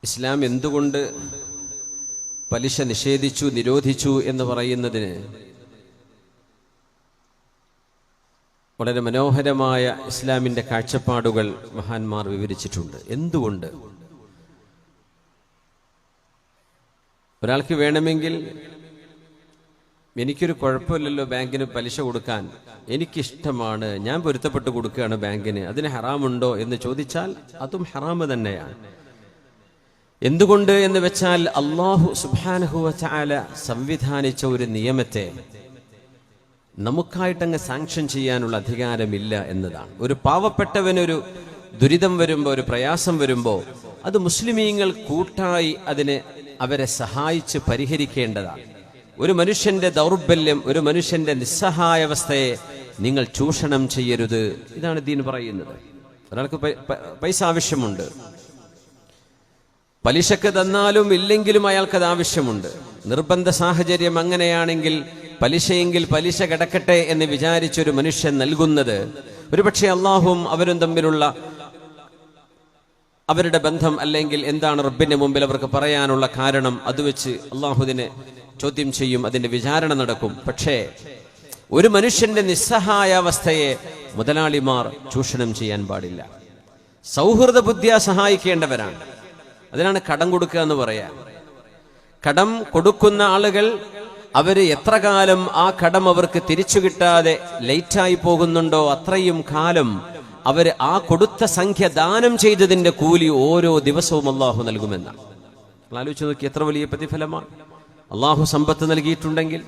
ഇസ്ലാം എന്തുകൊണ്ട് പലിശ നിഷേധിച്ചു, നിരോധിച്ചു എന്ന് പറയുന്നതിന് വളരെ മനോഹരമായ ഇസ്ലാമിൻ്റെ കാഴ്ചപ്പാടുകൾ മഹാന്മാർ വിവരിച്ചിട്ടുണ്ട്. എന്തുകൊണ്ട് ഒരാൾക്ക് വേണമെങ്കിൽ എനിക്കൊരു കുഴപ്പമില്ലല്ലോ ബാങ്കിന് പലിശ കൊടുക്കാൻ, എനിക്കിഷ്ടമാണ്, ഞാൻ പൊരുത്തപ്പെട്ട് കൊടുക്കുകയാണ് ബാങ്കിന്, അതിന് ഹറാമുണ്ടോ എന്ന് ചോദിച്ചാൽ അതും ഹറാമ് തന്നെയാണ്. എന്തുകൊണ്ട് എന്ന് വെച്ചാൽ അല്ലാഹു സുബ്ഹാനഹു വ തആല സംവിധാനിച്ച ഒരു നിയമത്തെ നമുക്കായിട്ടങ്ങ് സാങ്ഷൻ ചെയ്യാനുള്ള അധികാരമില്ല എന്നതാണ്. ഒരു പാവപ്പെട്ടവനൊരു ദുരിതം വരുമ്പോൾ, ഒരു പ്രയാസം വരുമ്പോൾ അത് മുസ്ലിമീങ്ങൾ കൂട്ടായി അതിനെ അവരെ സഹായിച്ച് പരിഹരിക്കേണ്ടതാണ്. ഒരു മനുഷ്യന്റെ ദൗർബല്യം, ഒരു മനുഷ്യന്റെ നിസ്സഹായാവസ്ഥയെ നിങ്ങൾ ചൂഷണം ചെയ്യരുത്. ഇതാണ് ദീൻ പറയുന്നത്. ഒരാൾക്ക് പൈസ ആവശ്യമുണ്ട്, പലിശക്ക് തന്നാലും ഇല്ലെങ്കിലും അയാൾക്കത് ആവശ്യമുണ്ട്. നിർബന്ധ സാഹചര്യം അങ്ങനെയാണെങ്കിൽ പലിശയെങ്കിൽ പലിശ കിടക്കട്ടെ എന്ന് വിചാരിച്ചൊരു മനുഷ്യൻ നൽകുന്നത് ഒരുപക്ഷെ അള്ളാഹുവും അവരും തമ്മിലുള്ള അവരുടെ ബന്ധം അല്ലെങ്കിൽ എന്താണ് റബ്ബിന്റെ മുമ്പിൽ അവർക്ക് പറയാനുള്ള കാരണം, അത് വെച്ച് അള്ളാഹുദിനെ ചോദ്യം ചെയ്യും, അതിന്റെ വിചാരണ നടക്കും. പക്ഷേ ഒരു മനുഷ്യന്റെ നിസ്സഹായാവസ്ഥയെ മുതലാളിമാർ ചൂഷണം ചെയ്യാൻ പാടില്ല. സൗഹൃദ ബുദ്ധിയാ സഹായിക്കേണ്ടവരാണ്. അതിനാണ് കടം കൊടുക്കുക എന്ന് പറയാ. കടം കൊടുക്കുന്ന ആളുകൾ അവര് എത്ര കാലം ആ കടം അവർക്ക് തിരിച്ചു കിട്ടാതെ ലേറ്റായി പോകുന്നുണ്ടോ അത്രയും കാലം അവര് ആ കൊടുത്ത സംഖ്യ ദാനം ചെയ്തതിന്റെ കൂലി ഓരോ ദിവസവും അള്ളാഹു നൽകുമെന്നാണ്. ആലോചിച്ച് നോക്കി, എത്ര വലിയ പ്രതിഫലമാണ്. അള്ളാഹു സമ്പത്ത് നൽകിയിട്ടുണ്ടെങ്കിൽ,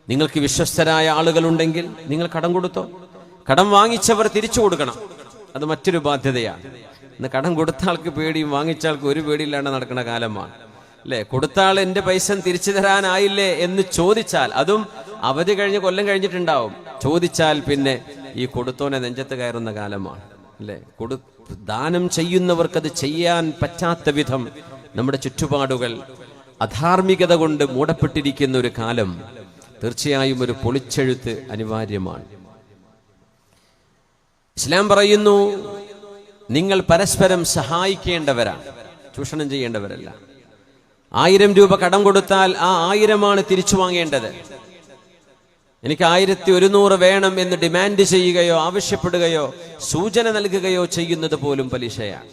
നിങ്ങൾക്ക് വിശ്വസ്തരായ ആളുകളുണ്ടെങ്കിൽ നിങ്ങൾ കടം കൊടുത്തോ. കടം വാങ്ങിച്ചവർ തിരിച്ചു കൊടുക്കണം, അത് മറ്റൊരു ബാധ്യതയാണ്. ഇന്ന് കടം കൊടുത്ത ആൾക്ക് പേടിയും വാങ്ങിച്ച ആൾക്ക് ഒരു പേടിയില്ലാണ്ട് നടക്കുന്ന കാലമാണ് അല്ലെ. കൊടുത്ത ആൾ എന്റെ പൈസ തിരിച്ചു തരാനായില്ലേ എന്ന് ചോദിച്ചാൽ, അതും അവധി കഴിഞ്ഞ് കൊല്ലം കഴിഞ്ഞിട്ടുണ്ടാവും, ചോദിച്ചാൽ പിന്നെ ഈ കൊടുത്തോനെ നെഞ്ചത്ത് കയറുന്ന കാലമാണ് അല്ലെ. ദാനം ചെയ്യുന്നവർക്കത് ചെയ്യാൻ പറ്റാത്ത വിധം നമ്മുടെ ചുറ്റുപാടുകൾ അധാർമികത കൊണ്ട് മൂടപ്പെട്ടിരിക്കുന്ന ഒരു കാലം. തീർച്ചയായും ഒരു പൊളിച്ചെഴുത്ത് അനിവാര്യമാണ്. ഇസ്ലാം പറയുന്നു, നിങ്ങൾ പരസ്പരം സഹായിക്കേണ്ടവരാണ്, ചൂഷണം ചെയ്യേണ്ടവരല്ല. 1000 രൂപ കടം കൊടുത്താൽ ആ 1000 തിരിച്ചു വാങ്ങേണ്ടത്. എനിക്ക് 1100 വേണം എന്ന് ഡിമാൻഡ് ചെയ്യുകയോ ആവശ്യപ്പെടുകയോ സൂചന നൽകുകയോ ചെയ്യുന്നത് പോലും പലിശയാണ്.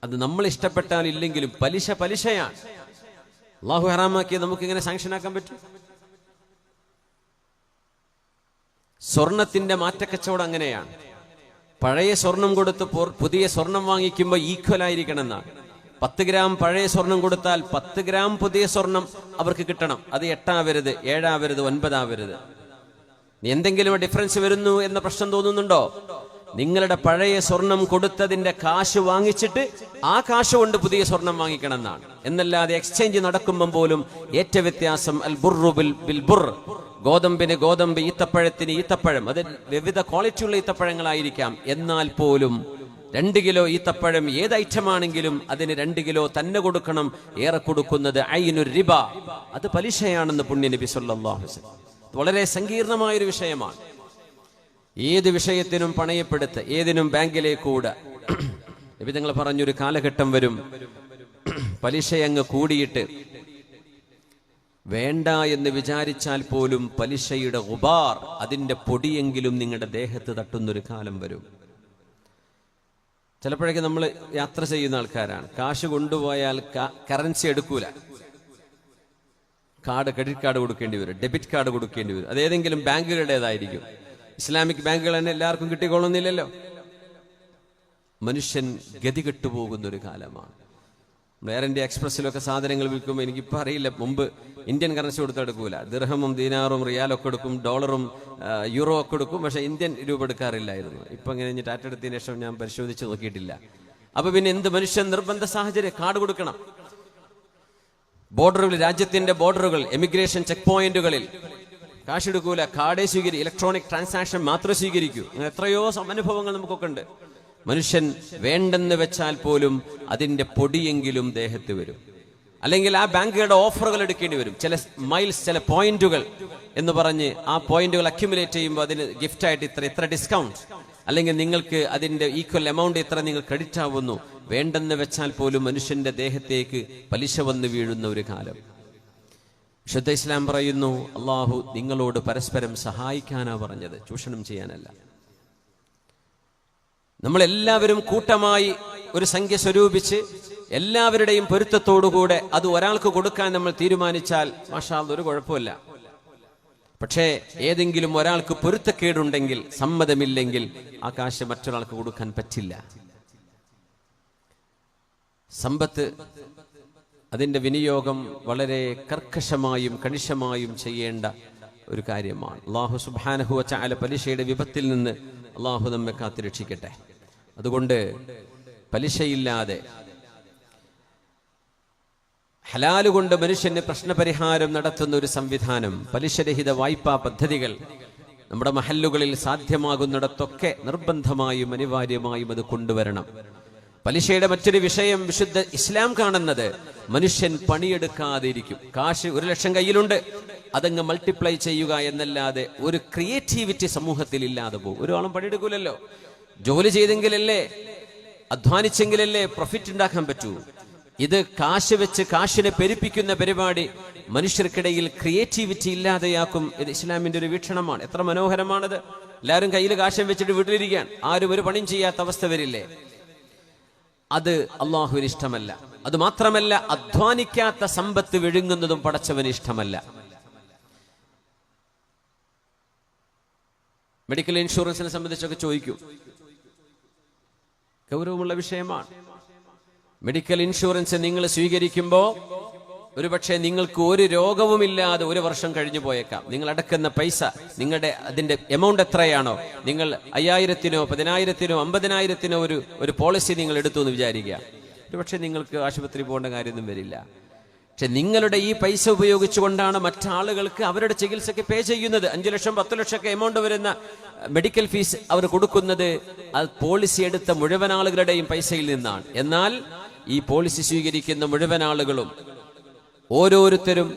അത് നമ്മൾ ഇഷ്ടപ്പെട്ടാൽ ഇല്ലെങ്കിലും പലിശയാണ്. അള്ളാഹു ഹറാമാക്കിയത് നമുക്കിങ്ങനെ സാങ്ഷനാക്കാൻ പറ്റും? സ്വർണത്തിന്റെ മാറ്റക്കച്ചവടം അങ്ങനെയാണ്. പഴയ സ്വർണം കൊടുത്ത് പുതിയ സ്വർണം വാങ്ങിക്കുമ്പോൾ ഈക്വൽ ആയിരിക്കണം എന്നാണ്. 10 ഗ്രാം പഴയ സ്വർണം കൊടുത്താൽ 10 ഗ്രാം പുതിയ സ്വർണം അവർക്ക് കിട്ടണം. അത് 8 ആവരുത്, 7 ആവരുത്, 9 ആവരുത്. എന്തെങ്കിലും ഡിഫറൻസ് വരുന്നു എന്ന പ്രശ്നം തോന്നുന്നുണ്ടോ? നിങ്ങളുടെ പഴയ സ്വർണം കൊടുത്തതിന്റെ കാശ് വാങ്ങിച്ചിട്ട് ആ കാശ് കൊണ്ട് പുതിയ സ്വർണം വാങ്ങിക്കണം എന്നാണ്. എന്നല്ലാതെ എക്സ്ചേഞ്ച് നടക്കുമ്പോൾ പോലും ഏറ്റ വ്യത്യാസം അൽ ബുർറു ബിൽ ബുർ, ഗോതമ്പിന് ഗോതമ്പ്, ഈത്തപ്പഴത്തിന് ഈത്തപ്പഴം. അത് വിവിധ ക്വാളിറ്റിയുള്ള ഈത്തപ്പഴങ്ങളായിരിക്കാം. എന്നാൽ പോലും 2 കിലോ ഈത്തപ്പഴം ഏത് ഐറ്റമാണെങ്കിലും അതിന് 2 കിലോ തന്നെ കൊടുക്കണം. ഏറെ കൊടുക്കുന്നത് ഐനുർ റിബ, അത് പലിശയാണെന്ന് പുണ്യനബി സല്ലല്ലാഹു അലൈഹി വസല്ലം. വളരെ സങ്കീർണമായൊരു വിഷയമാണ്. ഏത് വിഷയത്തിനും പണയപ്പെടുത്ത്, ഏതിനും ബാങ്കിലേക്ക് കൂടെ. നബി തങ്ങൾ പറഞ്ഞൊരു കാലഘട്ടം വരും, പലിശയങ്ങ് കൂടിയിട്ട് വേണ്ട എന്ന് വിചാരിച്ചാൽ പോലും പലിശയുടെ ഗുബാർ, അതിന്റെ പൊടിയെങ്കിലും നിങ്ങളുടെ ദേഹത്ത് തട്ടുന്നൊരു കാലം വരും. ചിലപ്പോഴൊക്കെ നമ്മൾ യാത്ര ചെയ്യുന്ന ആൾക്കാരാണ്, കാശ് കൊണ്ടുപോയാൽ കറൻസി എടുക്കൂല, ക്രെഡിറ്റ് കാർഡ് കൊടുക്കേണ്ടി വരും, ഡെബിറ്റ് കാർഡ് കൊടുക്കേണ്ടി വരും. അത് ഏതെങ്കിലും ബാങ്കുകളുടേതായിരിക്കും. ഇസ്ലാമിക് ബാങ്കുകൾ തന്നെ എല്ലാവർക്കും കിട്ടിക്കൊള്ളുന്നില്ലല്ലോ. മനുഷ്യൻ ഗതികെട്ടുപോകുന്ന ഒരു കാലമാണ്. എയർ ഇന്ത്യ എക്സ്പ്രസ്സിലൊക്കെ സാധനങ്ങൾ വിൽക്കുമ്പോൾ, എനിക്കിപ്പോൾ അറിയില്ല, മുമ്പ് ഇന്ത്യൻ കറൻസി കൊടുത്തെടുക്കൂല, ദിർഹമും ദീനാറും റിയാലൊക്കെ എടുക്കും, ഡോളറും യൂറോ ഒക്കെ എടുക്കും, പക്ഷെ ഇന്ത്യൻ രൂപ എടുക്കാറില്ലായിരുന്നു. ഇപ്പം ഇങ്ങനെ ടാറ്റ എടുത്തതിന് ശേഷം ഞാൻ പരിശോധിച്ച് നോക്കിയിട്ടില്ല. അപ്പൊ പിന്നെ എന്ത് മനുഷ്യൻ നിർബന്ധ സാഹചര്യം കാർഡ് കൊടുക്കണം. ബോർഡറുകൾ, രാജ്യത്തിന്റെ ബോർഡറുകൾ, എമിഗ്രേഷൻ ചെക്ക് പോയിന്റുകളിൽ കാശ് എടുക്കൂല, കാർഡേ സ്വീകരിക്കും, ഇലക്ട്രോണിക് ട്രാൻസാക്ഷൻ മാത്രമേ സ്വീകരിക്കൂ. അങ്ങനെ എത്രയോ അനുഭവങ്ങൾ നമുക്കൊക്കെ ഉണ്ട്. മനുഷ്യൻ വേണ്ടെന്ന് വെച്ചാൽ പോലും അതിന്റെ പൊടിയെങ്കിലും ദേഹത്ത് വരും. അല്ലെങ്കിൽ ആ ബാങ്കുകളുടെ ഓഫറുകൾ എടുക്കേണ്ടി വരും. ചില മൈൽസ്, ചില പോയിന്റുകൾ എന്ന് പറഞ്ഞ് ആ പോയിന്റുകൾ അക്യുമുലേറ്റ് ചെയ്യുമ്പോൾ അതിന് ഗിഫ്റ്റായിട്ട് ഇത്ര ഡിസ്കൗണ്ട്, അല്ലെങ്കിൽ നിങ്ങൾക്ക് അതിന്റെ ഈക്വൽ എമൗണ്ട് ഇത്ര നിങ്ങൾ ക്രെഡിറ്റ് ആവുന്നു വേണ്ടെന്ന് വെച്ചാൽ പോലും മനുഷ്യന്റെ ദേഹത്തേക്ക് പലിശ വന്ന് വീഴുന്ന ഒരു കാലം. വിശുദ്ധ ഇസ്ലാം പറയുന്നു, അള്ളാഹു നിങ്ങളോട് പരസ്പരം സഹായിക്കാനാ പറഞ്ഞത്, ചൂഷണം ചെയ്യാനല്ല. നമ്മളെല്ലാവരും കൂട്ടമായി ഒരു സംഖ്യ സ്വരൂപിച്ച് എല്ലാവരുടെയും പൊരുത്തത്തോടുകൂടെ അത് ഒരാൾക്ക് കൊടുക്കാൻ നമ്മൾ തീരുമാനിച്ചാൽ മാഷാ അല്ലാഹ് ഒരു കുഴപ്പമില്ല. പക്ഷേ ഏതെങ്കിലും ഒരാൾക്ക് പൊരുത്തക്കേടുണ്ടെങ്കിൽ, സമ്മതമില്ലെങ്കിൽ ആ കാശ് മറ്റൊരാൾക്ക് കൊടുക്കാൻ പറ്റില്ല. സമ്പത്ത് അതിന്റെ വിനിയോഗം വളരെ കർക്കശമായും കണിശമായും ചെയ്യേണ്ട ഒരു കാര്യമാണ്. അല്ലാഹു സുബ്ഹാനഹു വ തആല പലിശയുടെ വിപത്തിൽ നിന്ന് അല്ലാഹു നമ്മെ കാത്തുരക്ഷിക്കട്ടെ. അതുകൊണ്ട് പലിശയില്ലാതെ ഹലാല് കൊണ്ട് മനുഷ്യന് പ്രശ്നപരിഹാരം നടത്തുന്ന ഒരു സംവിധാനം, പലിശരഹിത വായ്പാ പദ്ധതികൾ നമ്മുടെ മഹല്ലുകളിൽ സാധ്യമാകുന്നിടത്തൊക്കെ നിർബന്ധമായും അനിവാര്യമായും അത് കൊണ്ടുവരണം. പലിശയുടെ മറ്റൊരു വിഷയം വിശുദ്ധ ഇസ്ലാം കാണുന്നത്, മനുഷ്യൻ പണിയെടുക്കാതെ ഇരിക്കും. കാശ് 1,00,000 കയ്യിലുണ്ട്, അതങ്ങ് മൾട്ടിപ്ലൈ ചെയ്യുക എന്നല്ലാതെ ഒരു ക്രിയേറ്റിവിറ്റി സമൂഹത്തിൽ ഇല്ലാതെ പോകും. ഒരാളും പണിയെടുക്കൂലല്ലോ. ജോലി ചെയ്തെങ്കിലല്ലേ, അധ്വാനിച്ചെങ്കിലല്ലേ പ്രോഫിറ്റ് ഉണ്ടാക്കാൻ പറ്റൂ. ഇത് കാശ് വെച്ച് കാശിനെ പെരുപ്പിക്കുന്ന പരിപാടി മനുഷ്യർക്കിടയിൽ ക്രിയേറ്റിവിറ്റി ഇല്ലാതെയാക്കും. ഇത് ഇസ്ലാമിന്റെ ഒരു വീക്ഷണമാണ്. എത്ര മനോഹരമാണത്. എല്ലാവരും കയ്യിൽ കാശം വെച്ചിട്ട് വീട്ടിലിരിക്കാൻ, ആരും ഒരു പണിയും ചെയ്യാത്ത അവസ്ഥ വരില്ലേ? അത് അള്ളാഹുവിന് ഇഷ്ടമല്ല. അത് മാത്രമല്ല, അധ്വാനിക്കാത്ത സമ്പത്ത് വിഴുങ്ങുന്നതും പടച്ചവന് ഇഷ്ടമല്ല. മെഡിക്കൽ ഇൻഷുറൻസിനെ സംബന്ധിച്ചൊക്കെ ചോദിക്കും, ഗൗരവമുള്ള വിഷയമാണ്. മെഡിക്കൽ ഇൻഷുറൻസ് നിങ്ങൾ സ്വീകരിക്കുമ്പോൾ ഒരുപക്ഷെ നിങ്ങൾക്ക് ഒരു രോഗവുമില്ലാതെ 1 വർഷം കഴിഞ്ഞു പോയേക്കാം. നിങ്ങൾ അടക്കുന്ന പൈസ, നിങ്ങളുടെ അതിന്റെ എമൗണ്ട് എത്രയാണോ, നിങ്ങൾ 5,000-നോ 10,000-നോ 50,000-നോ ഒരു പോളിസി നിങ്ങൾ എടുത്തു എന്ന് വിചാരിക്കുക. ഒരുപക്ഷെ നിങ്ങൾക്ക് ആശുപത്രി പോകേണ്ട കാര്യമൊന്നും വരില്ല. പക്ഷെ നിങ്ങളുടെ ഈ പൈസ ഉപയോഗിച്ചുകൊണ്ടാണ് മറ്റാളുകൾക്ക് അവരുടെ ചികിത്സയ്ക്ക് പേ ചെയ്യുന്നത്. 5 ലക്ഷം 10 ലക്ഷമൊക്കെ എമൗണ്ട് വരുന്ന മെഡിക്കൽ ഫീസ് അവർ കൊടുക്കുന്നത് അത് പോളിസി എടുത്ത മുഴുവൻ ആളുകളുടെയും പൈസയിൽ നിന്നാണ്. എന്നാൽ ഈ പോളിസി സ്വീകരിക്കുന്ന മുഴുവൻ ആളുകളും ഓരോരുത്തരും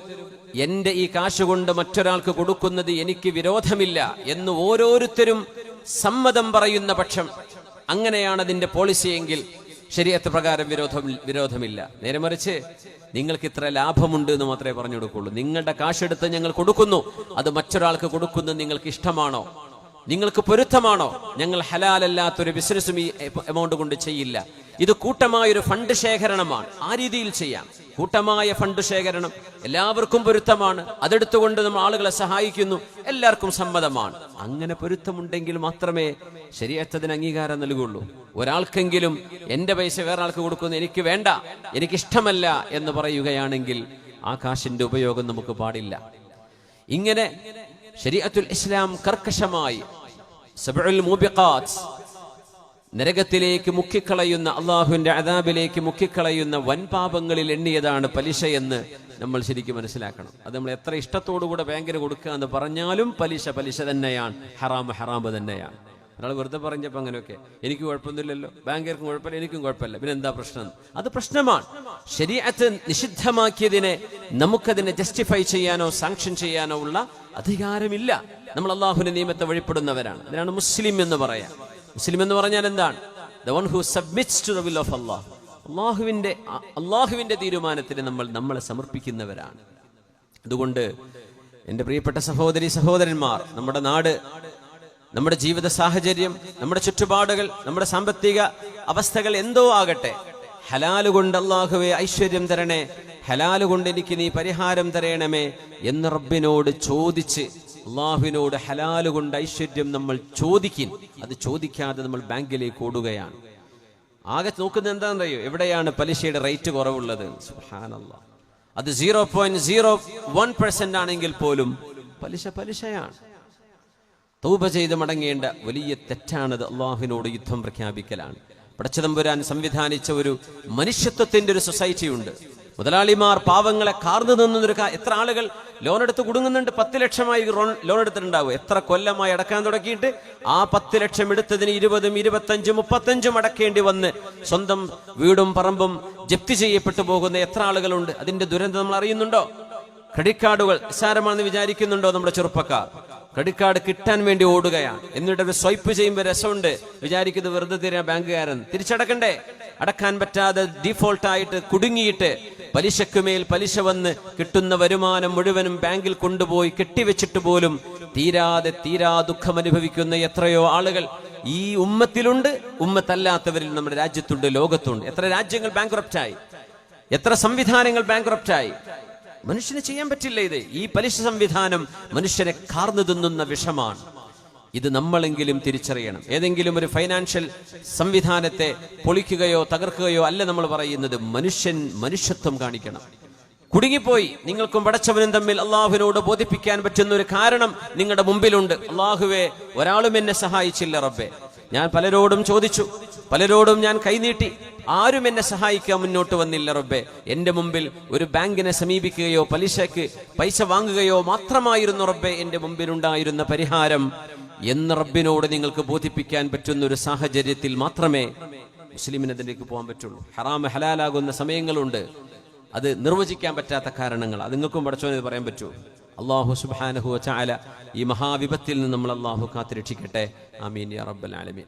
എന്റെ ഈ കാശ് കൊണ്ട് മറ്റൊരാൾക്ക് കൊടുക്കുന്നത് എനിക്ക് വിരോധമില്ല എന്ന് ഓരോരുത്തരും സമ്മതം പറയുന്ന പക്ഷം, അങ്ങനെയാണ് അതിന്റെ പോളിസി എങ്കിൽ ശരീഅത്ത് പ്രകാരം വിരോധമില്ല. നേരെ മറിച്ച് നിങ്ങൾക്ക് ഇത്ര ലാഭമുണ്ട് എന്ന് മാത്രമേ പറഞ്ഞു കൊടുക്കുള്ളൂ. നിങ്ങളുടെ കാശെടുത്ത് ഞങ്ങൾ കൊടുക്കുന്നു, അത് മറ്റൊരാൾക്ക് കൊടുക്കുന്നത് നിങ്ങൾക്ക് ഇഷ്ടമാണോ, നിങ്ങൾക്ക് പൊരുത്തമാണോ? ഞങ്ങൾ ഹലാലല്ലാത്തൊരു ബിസിനസ്സും ഈ എമൗണ്ട് കൊണ്ട് ചെയ്യില്ല. ഇത് കൂട്ടമായൊരു ഫണ്ട് ശേഖരണമാണ്. ആ രീതിയിൽ ചെയ്യാം. കൂട്ടമായ ഫണ്ട് ശേഖരണം എല്ലാവർക്കും പൊരുത്തമാണ്. അതെടുത്തുകൊണ്ട് നമ്മൾ ആളുകളെ സഹായിക്കുന്നു, എല്ലാവർക്കും സമ്മതമാണ്. അങ്ങനെ പൊരുത്തമുണ്ടെങ്കിൽ മാത്രമേ ശരീഅത്തിന് അംഗീകാരം നൽകുള്ളൂ. ഒരാൾക്കെങ്കിലും എന്റെ പൈസ വേറെ ആൾക്ക് കൊടുക്കുന്നു, എനിക്ക് വേണ്ട, എനിക്കിഷ്ടമല്ല എന്ന് പറയുകയാണെങ്കിൽ ആ കാശിന്റെ ഉപയോഗം നമുക്ക് പാടില്ല. ഇങ്ങനെ ശരീഅത്തുൽ ഇസ്ലാം കർക്കശമായി സബ്ഉൽ മൂബിഖാത്ത്, നരകത്തിലേക്ക് മുക്കിക്കളയുന്ന, അള്ളാഹുവിന്റെ അദാബിലേക്ക് മുക്കിക്കളയുന്ന വൻപാപങ്ങളിൽ എണ്ണിയതാണ് പലിശ എന്ന് നമ്മൾ ശരിക്കും മനസ്സിലാക്കണം. അത് നമ്മൾ എത്ര ഇഷ്ടത്തോടുകൂടെ ബാങ്കിന് കൊടുക്കുക എന്ന് പറഞ്ഞാലും പലിശ തന്നെയാണ്, ഹറാമ് തന്നെയാണ്. ഒരാൾ വെറുതെ പറഞ്ഞപ്പോൾ അങ്ങനെയൊക്കെ എനിക്ക് കുഴപ്പമൊന്നുമില്ലല്ലോ, ബാങ്കുകാർക്കും കുഴപ്പമില്ല, എനിക്കും കുഴപ്പമില്ല, പിന്നെ എന്താ പ്രശ്നം? അത് പ്രശ്നമാണ്. ശരീഅത്ത് നിഷിദ്ധമാക്കിയതിനെ നമുക്കതിനെ ജസ്റ്റിഫൈ ചെയ്യാനോ സാങ്ഷൻ ചെയ്യാനോ ഉള്ള അധികാരമില്ല. നമ്മൾ അള്ളാഹുവിന്റെ നിയമത്തെ വഴിപ്പെടുന്നവരാണ്. അതിനാണ് മുസ്ലിം എന്ന് പറയാം. മുസ്ലിം എന്ന് പറഞ്ഞാൽ എന്താണ്? The one who submits to the will of Allah. അള്ളാഹുവിന്റെ തീരുമാനത്തിന് നമ്മളെ സമർപ്പിക്കുന്നവരാണ്. അതുകൊണ്ട് എൻ്റെ പ്രിയപ്പെട്ട സഹോദരി സഹോദരന്മാർ, നമ്മുടെ നാട്, നമ്മുടെ ജീവിത സാഹചര്യം, നമ്മുടെ ചുറ്റുപാടുകൾ, നമ്മുടെ സാമ്പത്തിക അവസ്ഥകൾ എന്തോ ആകട്ടെ, ഹലാല് കൊണ്ട് അല്ലാഹുവേ ഐശ്വര്യം തരണേ, ഹലാല് കൊണ്ട് എനിക്ക് നീ പരിഹാരം തരണമേ എന്ന് റബ്ബിനോട് ചോദിച്ച്, അള്ളാഹുവിനോട് ഹലാല് കൊണ്ട് ഐശ്വര്യം നമ്മൾ ചോദിക്കും. അത് ചോദിക്കാതെ നമ്മൾ ബാങ്കിലേക്ക് ഓടുകയാണ്. ആകെ നോക്കുന്നത് എന്താണെന്നറിയോ? എവിടെയാണ് പലിശയുടെ റേറ്റ് കുറവുള്ളത്? സുബ്ഹാനല്ലാഹ്, അത് 0.01% ആണെങ്കിൽ പോലും പലിശയാണ്. തൗബ ചെയ്ത് മടങ്ങേണ്ട വലിയ തെറ്റാണത്. അള്ളാഹുവിനോട് യുദ്ധം പ്രഖ്യാപിക്കലാണ്. പടച്ചതമ്പുരാൻ സംവിധാനിച്ച ഒരു മനുഷ്യത്വത്തിന്റെ ഒരു സൊസൈറ്റി ഉണ്ട്. മുതലാളിമാർ പാവങ്ങളെ കാർന്നു നിന്നൊരു എത്ര ആളുകൾ ലോൺ എടുത്ത് കുടുങ്ങുന്നുണ്ട്. 10 ലക്ഷമായി ലോൺ എടുത്തിട്ടുണ്ടാവും. എത്ര കൊല്ലമായി അടക്കാൻ തുടങ്ങിയിട്ട് ആ 10 ലക്ഷം എടുത്തതിന് 20, 25, 35 അടക്കേണ്ടി വന്ന് സ്വന്തം വീടും പറമ്പും ജപ്തി ചെയ്യപ്പെട്ടു പോകുന്ന എത്ര ആളുകളുണ്ട്? അതിന്റെ ദുരന്തം നമ്മൾ അറിയുന്നുണ്ടോ? ക്രെഡിറ്റ് കാർഡുകൾ നിസ്സാരമാണെന്ന് വിചാരിക്കുന്നുണ്ടോ നമ്മുടെ ചെറുപ്പക്കാർ? ക്രെഡിറ്റ് കാർഡ് കിട്ടാൻ വേണ്ടി ഓടുകയാണ്. എന്നിട്ട് സ്വൈപ്പ് ചെയ്യുമ്പോൾ രസമുണ്ട്, വിചാരിക്കുന്നത് വെറുതെ തരാൻ ബാങ്കുകാരൻ, തിരിച്ചടക്കണ്ടേ? അടക്കാൻ പറ്റാതെ ഡീഫോൾട്ടായിട്ട് കുടുങ്ങിയിട്ട് പലിശക്കുമേൽ പലിശ വന്ന് കിട്ടുന്ന വരുമാനം മുഴുവനും ബാങ്കിൽ കൊണ്ടുപോയി കെട്ടിവെച്ചിട്ട് പോലും തീരാ ദുഃഖം അനുഭവിക്കുന്ന എത്രയോ ആളുകൾ ഈ ഉമ്മത്തിലുണ്ട്. ഉമ്മത്തല്ലാത്തവരിൽ നമ്മുടെ രാജ്യത്തുണ്ട്, ലോകത്തുണ്ട്. എത്ര രാജ്യങ്ങൾ ബാങ്ക്രപ്റ്റായി, എത്ര സംവിധാനങ്ങൾ ബാങ്ക്രപ്റ്റായി. മനുഷ്യന് ചെയ്യാൻ പറ്റില്ല. ഈ പലിശ സംവിധാനം മനുഷ്യനെ കാർന്നു തിന്നുന്ന വിഷമാണ്. ഇത് നമ്മളെങ്കിലും തിരിച്ചറിയണം. ഏതെങ്കിലും ഒരു ഫൈനാൻഷ്യൽ സംവിധാനത്തെ പൊളിക്കുകയോ തകർക്കുകയോ അല്ല നമ്മൾ പറയുന്നത്. മനുഷ്യത്വം കാണിക്കണം. കുടുങ്ങിപ്പോയി, നിങ്ങൾക്കും പടച്ചവനും തമ്മിൽ അള്ളാഹുവിനോട് ബോധിപ്പിക്കാൻ പറ്റുന്ന ഒരു കാരണം നിങ്ങളുടെ മുമ്പിലുണ്ട്. അള്ളാഹുവേ, ഒരാളും എന്നെ സഹായിച്ചില്ല റബ്ബേ. ഞാൻ പലരോടും ചോദിച്ചു, പലരോടും ഞാൻ കൈനീട്ടി, ആരും എന്നെ സഹായിക്കാൻ മുന്നോട്ട് വന്നില്ല റബ്ബേ. എന്റെ മുമ്പിൽ ഒരു ബാങ്കിനെ സമീപിക്കുകയോ പലിശയ്ക്ക് പൈസ വാങ്ങുകയോ മാത്രമായിരുന്നു റബ്ബേ എന്റെ മുമ്പിലുണ്ടായിരുന്ന പരിഹാരം എന്ന് റബ്ബിനോട് നിങ്ങൾക്ക് ബോധിപ്പിക്കാൻ പറ്റുന്ന ഒരു സാഹചര്യത്തിൽ മാത്രമേ മുസ്ലിമിന് അതിലേക്ക് പോകാൻ പറ്റുള്ളൂ. ഹറാം ഹലാലാകുന്ന സമയങ്ങളുണ്ട്, അത് നിർവചിക്കാൻ പറ്റാത്ത കാരണങ്ങൾ. അത് നിങ്ങൾക്കും പടച്ചോനെ പറയാൻ പറ്റൂ. അല്ലാഹു സുബ്ഹാനഹു വ തആല ഈ മഹാവിപത്തിൽ നിന്ന് നമ്മൾ അല്ലാഹു കാത്തുരക്ഷിക്കട്ടെ. ആമീൻ യാ റബ്ബൽ ആലമീൻ.